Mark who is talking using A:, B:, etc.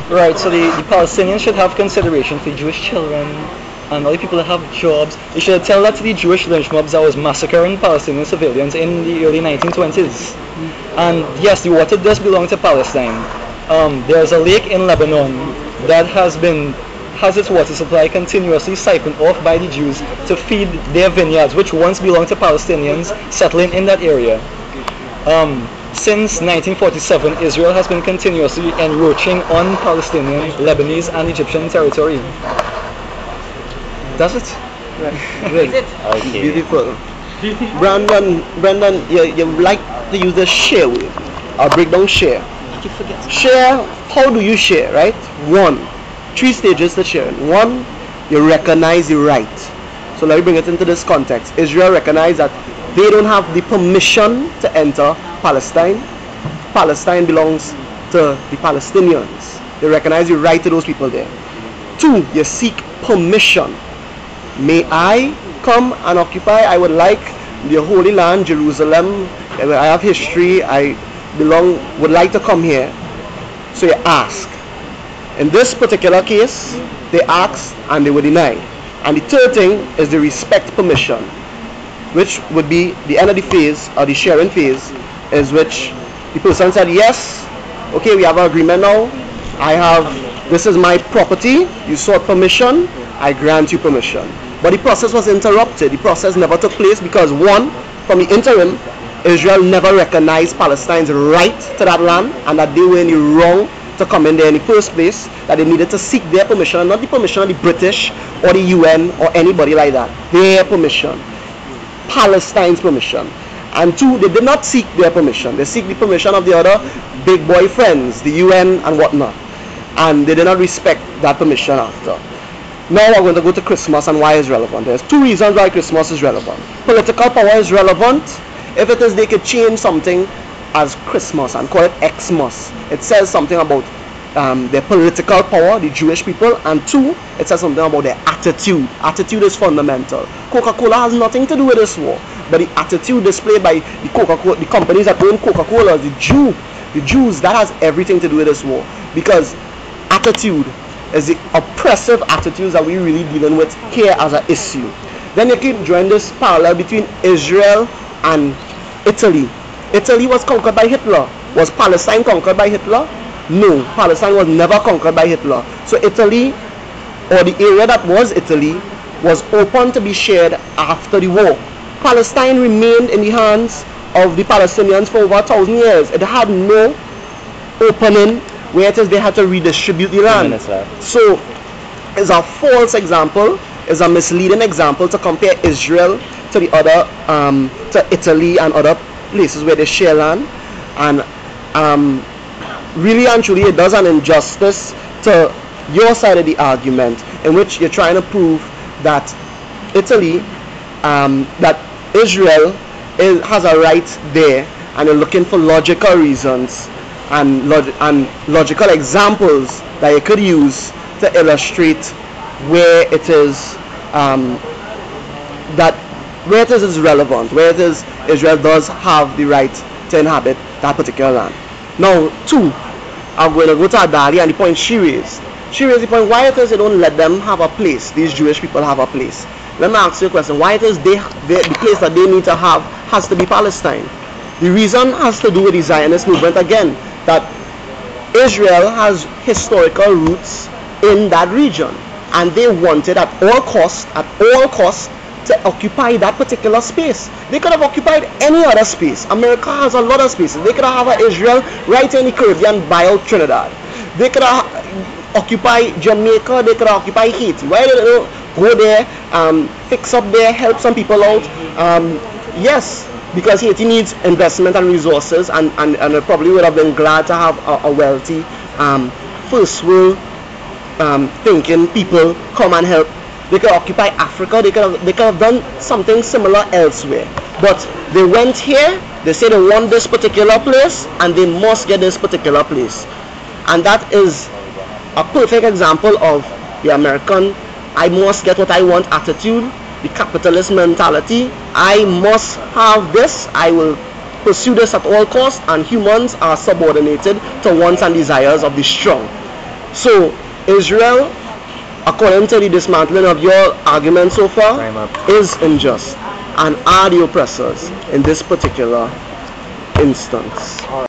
A: Right, so the Palestinians should have consideration for Jewish children and other people that have jobs. They should tell that to the Jewish lynch mobs that was massacring Palestinian civilians in the early 1920s. And yes, the water does belong to Palestine. There's a lake in Lebanon that has its water supply continuously siphoned off by the Jews to feed their vineyards, which once belonged to Palestinians settling in that area. Since 1947, Israel has been continuously encroaching on Palestinian, Lebanese, and Egyptian territory. That's it.
B: Great.
C: Okay.
B: Beautiful. Brandon, you like to use the share word. I'll break down share. Share, how do you share, right? 1, 3 stages to sharing. 1, you recognize the right. So let me bring it into this context. Israel recognized that they don't have the permission to enter Palestine. Palestine belongs to the Palestinians. They recognize the right to those people there. 2, you seek permission. May I come and occupy? I would like the Holy Land, Jerusalem. I have history. I would like to come here. So you ask. In this particular case, they asked and they were denied. And the third thing is the respect permission, which would be the end of the phase, or the sharing phase, is which the person said, yes, okay, we have an agreement now. This is my property. You sought permission. I grant you permission. But the process was interrupted. The process never took place because 1, from the interim, Israel never recognized Palestine's right to that land, and that they were in the wrong to come in there in the first place, that they needed to seek their permission, not the permission of the British or the UN or anybody like that. Their permission. Palestine's permission. And 2, they did not seek their permission. They seek the permission of the other big boy friends, the UN and whatnot. And they did not respect that permission after. Now we're going to go to Christmas and why it's relevant. There's 2 reasons why Christmas is relevant. Political power is relevant. If it is they could change something as Christmas and call it Xmas, it says something about their political power, the Jewish people, and 2, it says something about their attitude. Attitude is fundamental. Coca-Cola has nothing to do with this war, but the attitude displayed by the companies that own Coca-Cola, the Jews, that has everything to do with this war, because attitude is the oppressive attitudes that we're really dealing with here as an issue. Then you keep drawing this parallel between Israel and Italy. Italy was conquered by Hitler. Was Palestine conquered by Hitler? No, Palestine was never conquered by Hitler. So Italy, or the area that was Italy, was open to be shared after the war. Palestine remained in the hands of the Palestinians for over 1,000 years. It had no opening where it is they had to redistribute the land. So it's a false example, it's a misleading example to compare Israel to the other, to Italy and other places where they share land. And really and truly it does an injustice to your side of the argument, in which you're trying to prove that that Israel has a right there, and you're looking for logical reasons and logical examples that you could use to illustrate where it is relevant, where it is Israel does have the right to inhabit that particular land. Now, 2, I'm going to go to Adali and the point she raised. She raised the point why it is they don't let them have a place. These Jewish people have a place. Let me ask you a question. Why it is the place that they need to have has to be Palestine? The reason has to do with the Zionist movement again, that Israel has historical roots in that region, and they wanted at all costs to occupy that particular space. They could have occupied any other space. America has a lot of spaces. They could have Israel right in the Caribbean by out Trinidad. They could have occupy Jamaica. They could have occupy Haiti. Why did they go there, fix up there, help some people out? Yes, because Haiti needs investment and resources, and probably would have been glad to have a wealthy, first world thinking people come and help. They could occupy Africa. They could have done something similar elsewhere. But they went here. They say they want this particular place, and they must get this particular place. And that is a perfect example of the American I must get what I want attitude, the capitalist mentality. I must have this. I will pursue this at all costs, and humans are subordinated to wants and desires of the strong. So Israel, according to the dismantling of your argument so far,
C: Time up.
B: is unjust and are the oppressors in this particular instance.